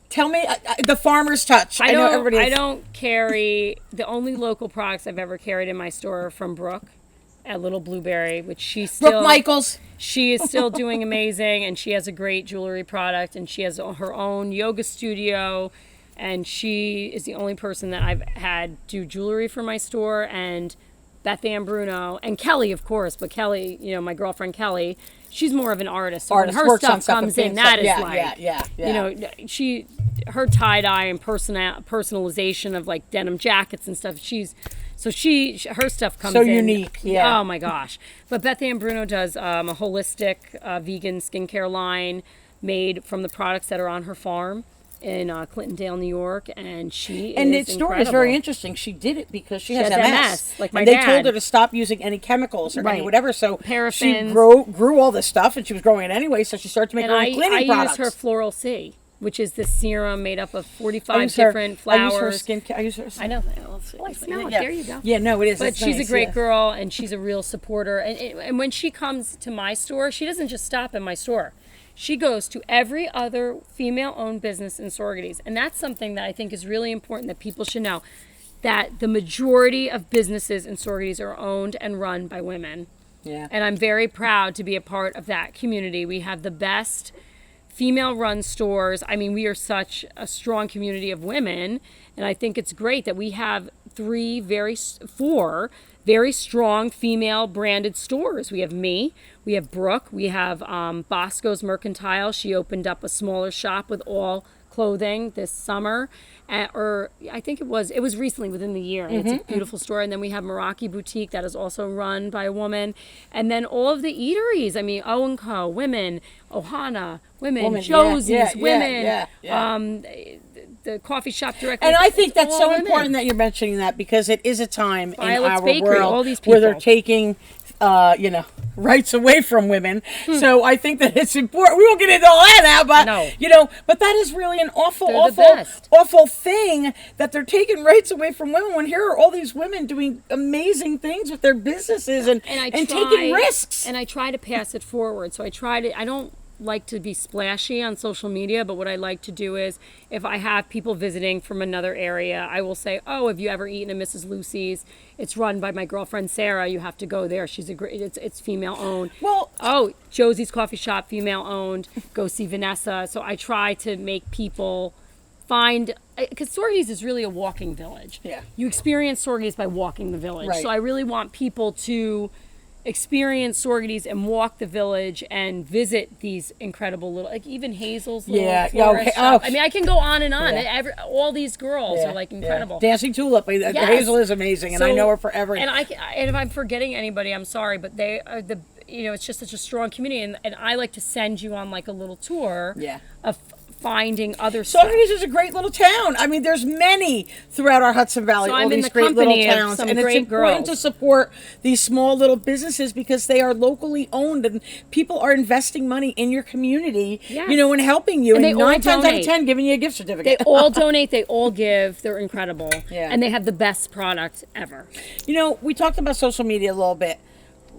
tell me, the Farmer's Touch. I know everybody. I don't carry, the only local products I've ever carried in my store are from Brooke at Little Blueberry, which she's still... Brooke Michaels. She is still doing amazing, and she has a great jewelry product, and she has her own yoga studio, and she is the only person that I've had do jewelry for my store, and Beth Ann Bruno, and Kelly, of course, but Kelly, my girlfriend Kelly, she's more of an artist. So when her stuff comes in, that is her tie-dye and personalization of like denim jackets and stuff, her stuff comes in. So unique, yeah. Oh my gosh. But Beth Ann Bruno does a holistic vegan skincare line made from the products that are on her farm in Clintondale, New York, and the story is very interesting. She did it because she has MS. Like my and they dad. Told her to stop using any chemicals or any whatever. So Paraffins. She grew all this stuff, and she was growing it anyway. So she started to make her own cleaning products. I use her Floral C, which is this serum made up of 45 different flowers. I use her skincare. I use her. I know. I smell it. There you go. Yeah, no, it is. But she's a great girl, and she's a real supporter. And when she comes to my store, she doesn't just stop in my store. She goes to every other female-owned business in Sororities. And that's something that I think is really important that people should know, that the majority of businesses in Sororities are owned and run by women. Yeah. And I'm very proud to be a part of that community. We have the best female-run stores. I mean, we are such a strong community of women, and I think it's great that we have four very strong female branded stores. We have me, we have Brooke, we have Bosco's Mercantile. She opened up a smaller shop with all clothing this summer, or I think it was recently within the year, and it's a beautiful store. And then we have Meraki Boutique that is also run by a woman, and then all of the eateries. I mean, O & Co, women, Ohana, women, Josie's, women, the coffee shop directly. And I think that's so important that you're mentioning that, because it is a time in our Bakery, world all these people. where they're taking, rights away from women. So I think that it's important. We won't get into all that now, but but that is really an awful thing, that they're taking rights away from women, when here are all these women doing amazing things with their businesses and taking risks. And I try to pass it forward. So I don't like to be splashy on social media, but what I like to do is, if I have people visiting from another area, I will say, oh, have you ever eaten at Mrs. Lucy's? It's run by my girlfriend Sarah. You have to go there. She's a great, it's female owned. Well, Josie's Coffee Shop, female owned. Go see Vanessa. So I try to make people find, because Sororities is really a walking village. Yeah. You experience Sororities by walking the village. Right. So I really want people to experience Sororities and walk the village and visit these incredible little, like even Hazel's little florist shop. I mean, I can go on and on. Yeah. All these girls are like incredible. Yeah. Dancing Tulip, Hazel is amazing, and I know her forever. And if I'm forgetting anybody, I'm sorry, but they are it's just such a strong community, and I like to send you on like a little tour of finding other stuff. Sororities is a great little town. I mean, there's many throughout our Hudson Valley, all these great little towns. And it's important to support these small little businesses, because they are locally owned, and people are investing money in your community, and helping you. And 9 times out of 10 giving you a gift certificate. They all donate, they all give. They're incredible. Yeah. And they have the best product ever. We talked about social media a little bit.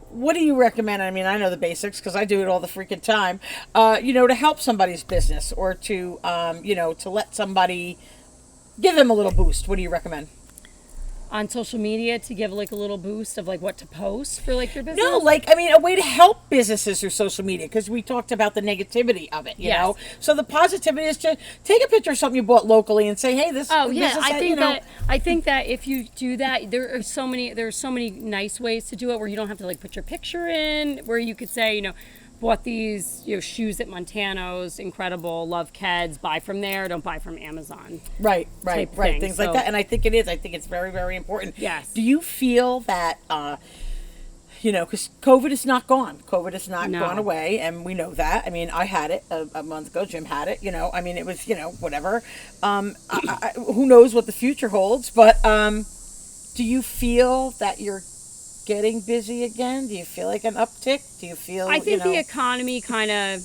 What do you recommend? I mean, I know the basics because I do it all the freaking time. To help somebody's business, or to let somebody, give them a little boost. What do you recommend? on social media to give like a little boost of like what to post for like your business? No, like, I mean, a way to help businesses through social media, because we talked about the negativity of it, you Yes. know? So the positivity is to take a picture of something you bought locally and say, hey, this Oh yeah, business, I think that if you do that, there are so many nice ways to do it where you don't have to like put your picture in, where you could say, bought these shoes at Montano's, incredible, love Keds, buy from there, don't buy from Amazon. Right, type things thing. like So- that. And I think it is. I think it's very, very important. Yes. Do you feel that, because COVID is not gone. COVID is not No. gone away, and we know that. I mean, I had it a month ago. Jim had it. I mean, it was, whatever. Who knows what the future holds? But do you feel that you're getting busy again? Do you feel like an uptick? Do you feel? I think the economy kind of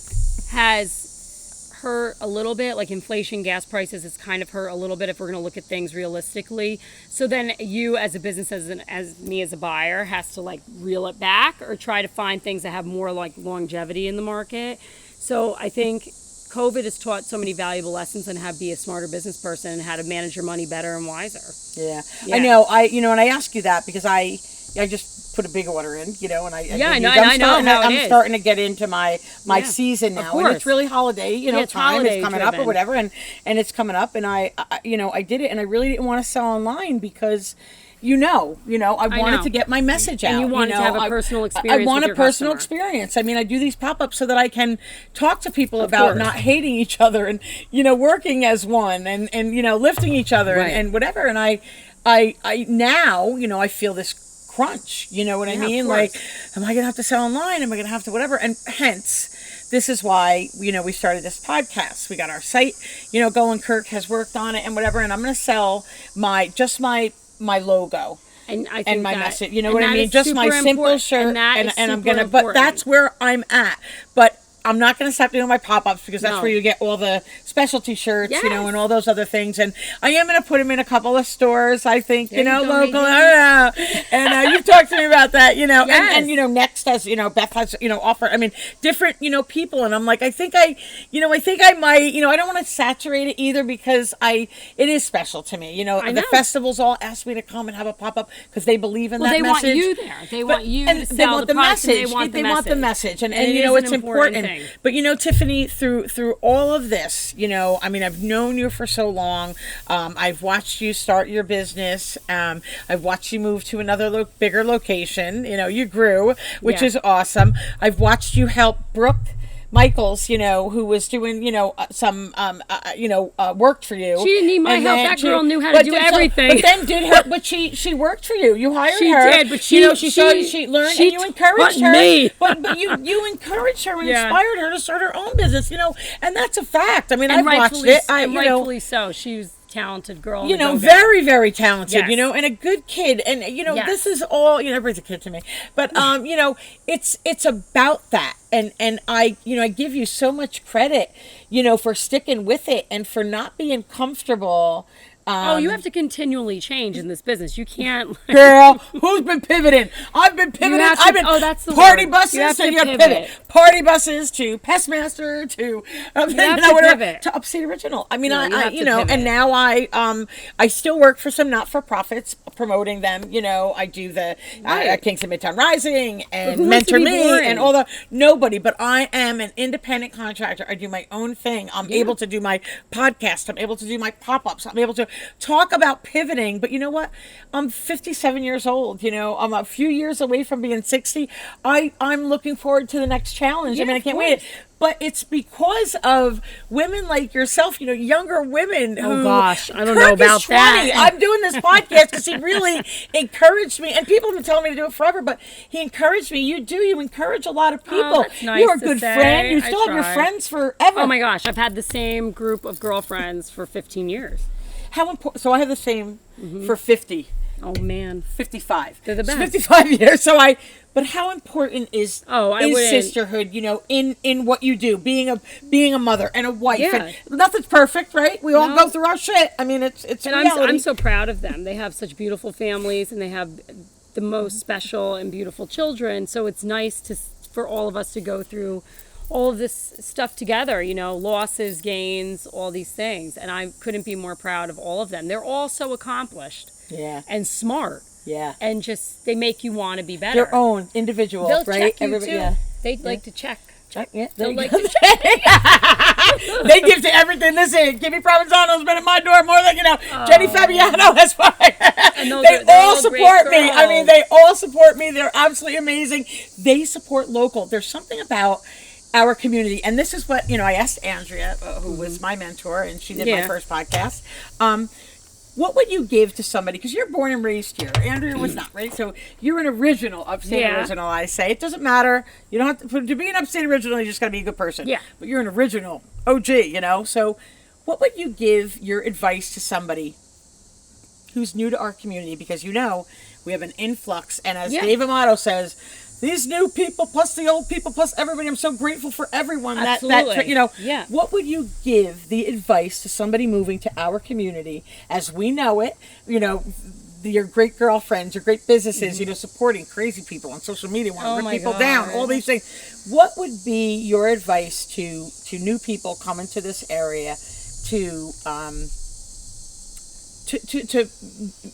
has hurt a little bit, like inflation, gas prices. It's kind of hurt a little bit if we're going to look at things realistically. So then you, as a business, as me as a buyer, has to like reel it back or try to find things that have more like longevity in the market. So I think COVID has taught so many valuable lessons on how to be a smarter business person and how to manage your money better and wiser. Yeah. Yeah. I know. And I ask you that because I just put a big order in, and I know how it is. I'm starting to get into my Yeah, season of now, and it's course. really holiday, it's time holiday is coming up or driven. whatever, and it's coming up, and I did it, and I really didn't want to sell online because. I wanted know. to get my message out. And you wanted to have a personal experience I want with a your personal customer. experience. I mean, I do these pop-ups so that I can talk to people Of about course. not hating each other and, working as one and lifting each other Right. and whatever. And I now, I feel this crunch, you know what I Yeah, of mean? course. Like, am I going to have to sell online? Am I going to have to whatever? And hence, this is why, we started this podcast. We got our site, going. Kirk has worked on it and whatever. And I'm going to sell my logo. And I think And my that, message, you know and what I that mean? is Just my super simple important, shirt, and that is I'm super gonna. But important. that's where I'm at. But I'm not gonna stop doing my pop-ups because that's No. where you get all the specialty shirts, Yes. and all those other things. And I am gonna put them in a couple of stores. I think, There you go, local. Nadine. I don't know. And you've talked to me about that, Yes. and Next has, Beth has, offer. I mean, different, people. And I'm like, I think I might, I don't want to saturate it either because it is special to me. I The know. festivals all ask me to come and have a pop-up because they believe in Well, that they message. want you there. They want you and to they sell want the product, message. and they want the want the message. message, and it is it's an important important. thing. But Tiffany, through all of this, I mean, I've known you for so long. I've watched you start your business. I've watched you move to another bigger location. You grew, which Yeah. is awesome. I've watched you help Brooke Michaels, who was doing, some, worked for you. She didn't need my And help. then That girl knew how to do everything. But then but she worked for you. You hired She her. did, but she saw you, she learned, she and you encouraged taught her. me. But you encouraged her and Yeah. inspired her to start her own business, and that's a fact. I mean, And I've watched rightfully, it. and rightfully so. She was a talented girl. and a go-getter. Very, very talented, Yes. and a good kid. And, Yes. this is all, everybody's a kid to me. But, it's about that. And I give you so much credit, for sticking with it and for not being comfortable. You have to continually change in this business. You can't. Girl, who's been pivoting? I've been pivoting. have to- I've been that's the party word. buses You have to pivot. pivot. Party buses to Pestmaster to pivot. to Upstate Original. I mean, No, you have to pivot. and now I still work for some not-for-profits promoting them. I do the Right. Kingston Midtown Rising and who wants to Mentor be Me boring? and all the nobody. But I am an independent contractor. I do my own thing. I'm able to do my podcast. I'm able to do my pop-ups. I'm able to talk about pivoting. But you know what? I'm 57 years old. I'm a few years away from being 60. I'm looking forward to the next challenge. I Yeah, mean, I of can't wait. course. But it's because of women like yourself, younger women. Oh, gosh, I don't Kirk know about is 20. that. I'm doing this podcast because he really encouraged me. And people have been telling me to do it forever, but he encouraged me. You encourage a lot of people. that's nice You're a to good say. friend. You I still have your try. friends forever. Oh my gosh, I've had the same group of girlfriends for 15 years. How important? So I have the same for 50. Oh man. 55. They're the So best. 55 years. But how important is I wouldn't- sisterhood? In what you do, being a mother and a wife. Yeah. And nothing's perfect, right? We all No. go through our shit. I mean, it's And reality. I'm so proud of them. They have such beautiful families, and they have the most special and beautiful children. So it's nice for all of us to go through all of this stuff together, losses, gains, all these things. And I couldn't be more proud of all of them. They're all so accomplished. Yeah. and smart. Yeah. And just, they make you want to be better. Your own individual, They'll right? check you too. Yeah. They'd like to check. Yeah, They'll like to check. they give to everything. Listen, give me Provenzano's been at my door more than, Jenny Fabiano, that's fine. They all support me. I mean, they all support me. They're absolutely amazing. They support local. There's something about our community. And this is what, I asked Andrea, who was my mentor, and she did my first podcast. What would you give to somebody? Because you're born and raised here. Andrea was not, right? So you're an original, upstate original, I say. It doesn't matter. You don't have to be an upstate original, you just got to be a good person. Yeah. But you're an original OG, So what would you give your advice to somebody who's new to our community? Because we have an influx. And as Dave Amato says, these new people plus the old people plus everybody. I'm so grateful for everyone. Absolutely. What would you give the advice to somebody moving to our community as we know it? Your great girlfriends, your great businesses, supporting crazy people on social media, want to rip people down, all these things. What would be your advice to new people coming to this area to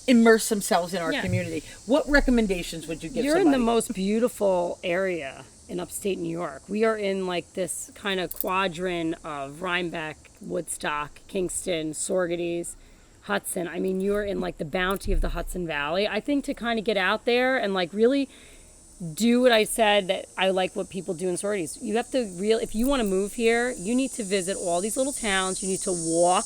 immerse themselves in our community? What recommendations would you give You're somebody? in the most beautiful area in upstate New York. We are in like this kind of quadrant of Rhinebeck, Woodstock, Kingston, Saugerties, Hudson. I mean, you're in like the bounty of the Hudson Valley. I think to kind of get out there and like really do what I said, that I like what people do in Saugerties. You have to if you want to move here, you need to visit all these little towns. You need to walk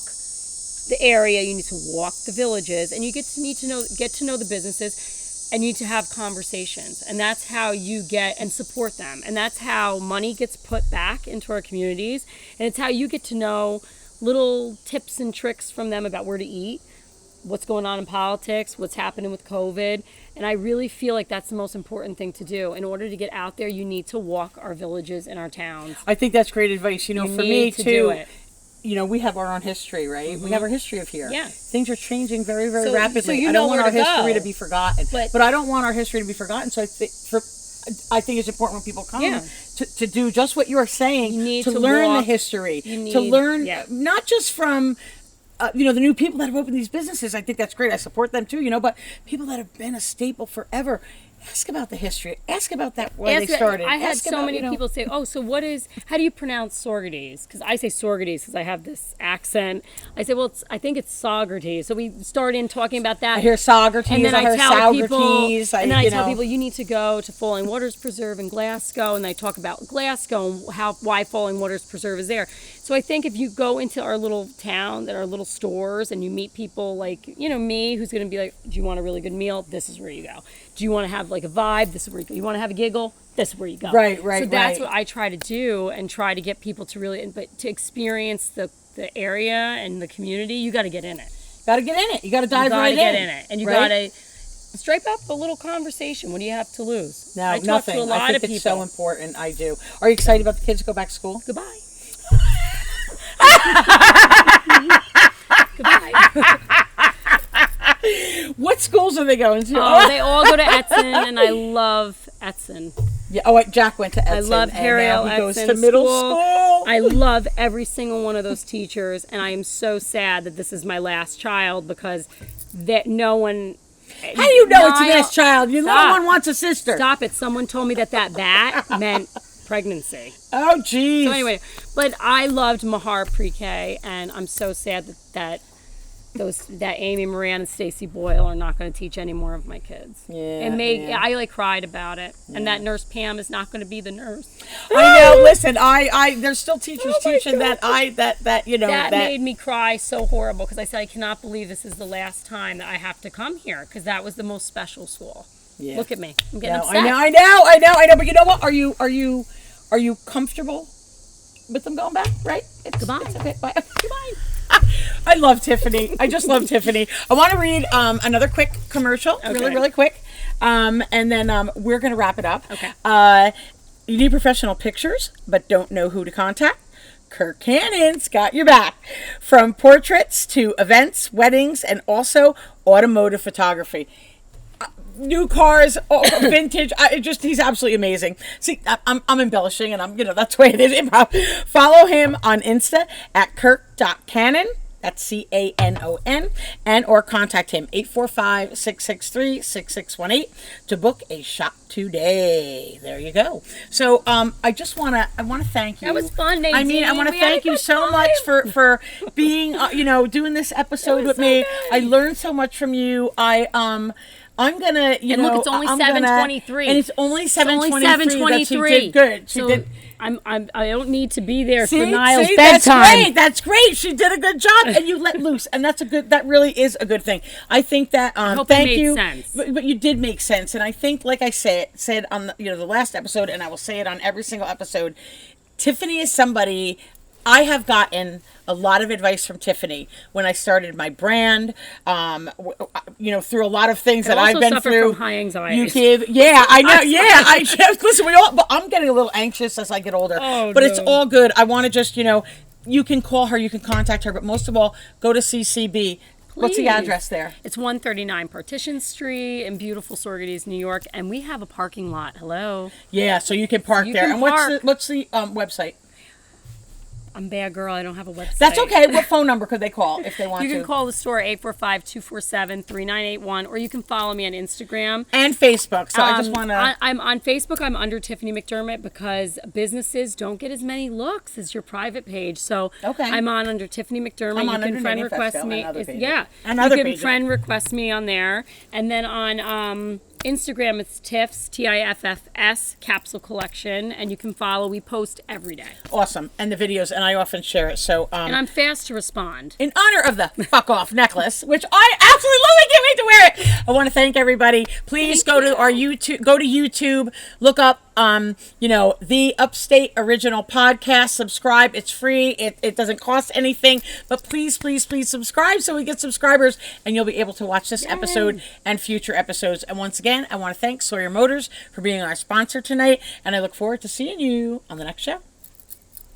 the area, you need to walk the villages, and you get to know the businesses, and you need to have conversations, and that's how you get and support them, and that's how money gets put back into our communities, and it's how you get to know little tips and tricks from them about where to eat, what's going on in politics, what's happening with COVID, and I really feel like that's the most important thing to do. In order to get out there, you need to walk our villages and our towns. I think that's great advice. For me too. Do it. We have our own history, right? Mm-hmm. We have our history of here. Yeah. Things are changing very, very rapidly. So I don't want our history go. to be forgotten. But I don't want our history to be forgotten. So I think it's important when people come to do just what you're saying, you need to learn the history, to learn not just from the new people that have opened these businesses. I think that's great. I support them too, but people that have been a staple forever. Ask about the history. Ask about that where they started. I had so many people say, so how do you pronounce Saugerties? Because I say Saugerties because I have this accent. I say, I think it's Saugerties. So we start in talking about that. I hear Saugerties, and then I tell people, I tell people, you need to go to Falling Waters Preserve in Glasgow, and I talk about Glasgow and why Falling Waters Preserve is there. So I think if you go into our little town, our little stores, and you meet people like, me, who's going to be like, do you want a really good meal? This is where you go. Do you want to have like a vibe? This is where you go. You want to have a giggle? This is where you go. Right. So that's what I try to do, and try to get people to really, but to experience the area and the community, you got to get in it. Got to get in it. You got to dive right in. You got to get in it. And you got to straight up a little conversation. What do you have to lose? No, I nothing. Talk to a lot I think of people. it's so important. I do. Are you excited about the kids to go back to school? Goodbye. Goodbye. What schools are they going to? Oh, they all go to Etzen, and I love Etzen. Yeah. Oh, wait, Jack went to Etzen. I love Harriel Etzen. He goes Etzen to middle school. I love every single one of those teachers, and I am so sad that this is my last child because no one. How do you know it's your last child? Your little one wants a sister. Stop it! Someone told me that bat meant pregnancy. Oh, geez. So anyway, but I loved Mahar Pre-K, and I'm so sad that Amy Moran and Stacy Boyle are not going to teach any more of my kids. Yeah. I cried about it, and that Nurse Pam is not going to be the nurse. I know. Listen, there's still teachers teaching that made me cry so horrible because I said I cannot believe this is the last time that I have to come here because that was the most special school. Yeah. Look at me, I'm getting upset. I know. But you know what? Are you comfortable with them going back? Right? Goodbye. It's okay. Bye. Goodbye. I love Tiffany. I just love Tiffany. I want to read another quick commercial, really quick, and then we're going to wrap it up. Okay. You need professional pictures, but don't know who to contact? Kirk Cannon's got your back. From portraits to events, weddings, and also automotive photography. New cars, vintage. He's absolutely amazing. See, I'm embellishing, and that's the way it is. Follow him on Insta at kirk.cannon. That's CANON, and or contact him 845-663-6618 to book a shot today. There you go. So I want to thank you. That was fun, Nadine. I mean, I want to thank you so much for being doing this episode with me. I learned so much from you. I'm gonna, look, it's only 7:23, and it's only 7:23. She did good. She did. I don't need to be there for See, Niall's that's bedtime. great. That's great. She did a good job, and you let loose, and that really is a good thing. I think that. I hope thank it made you. sense. But you did make sense, and I think, like I said on the last episode, and I will say it on every single episode. Tiffany is somebody. I have gotten a lot of advice from Tiffany when I started my brand, through a lot of things that I've been through. From high anxiety. I know. Listen, but I'm getting a little anxious as I get older. But it's all good. I want to just, you can call her, you can contact her, but most of all, go to CCB. Please. What's the address there? It's 139 Partition Street in beautiful Saugerties, New York, and we have a parking lot. Hello. Yeah, so you can park there. And what's the website? I'm a bad girl. I don't have a website. That's okay. What phone number could they call if they want to? You can call the store 845-247-3981, or you can follow me on Instagram and Facebook. So I just want to. I'm on Facebook. I'm under Tiffany McDermott because businesses don't get as many looks as your private page. So I'm under Tiffany McDermott. You can friend request me. You can friend request me on there, and then on Instagram, it's Tiff's, TIFFS, Capsule Collection, and you can follow. We post every day. Awesome. And the videos, and I often share it. So, and I'm fast to respond. In honor of the fuck off necklace, which I absolutely love, I can't wait to wear it. I want to thank everybody. Please go to our YouTube, look up, the Upstate Original Podcast. Subscribe. It's free. It doesn't cost anything, but please, please, please subscribe so we get subscribers, and you'll be able to watch this episode and future episodes. And once again, I want to thank Sawyer Motors for being our sponsor tonight, and I look forward to seeing you on the next show.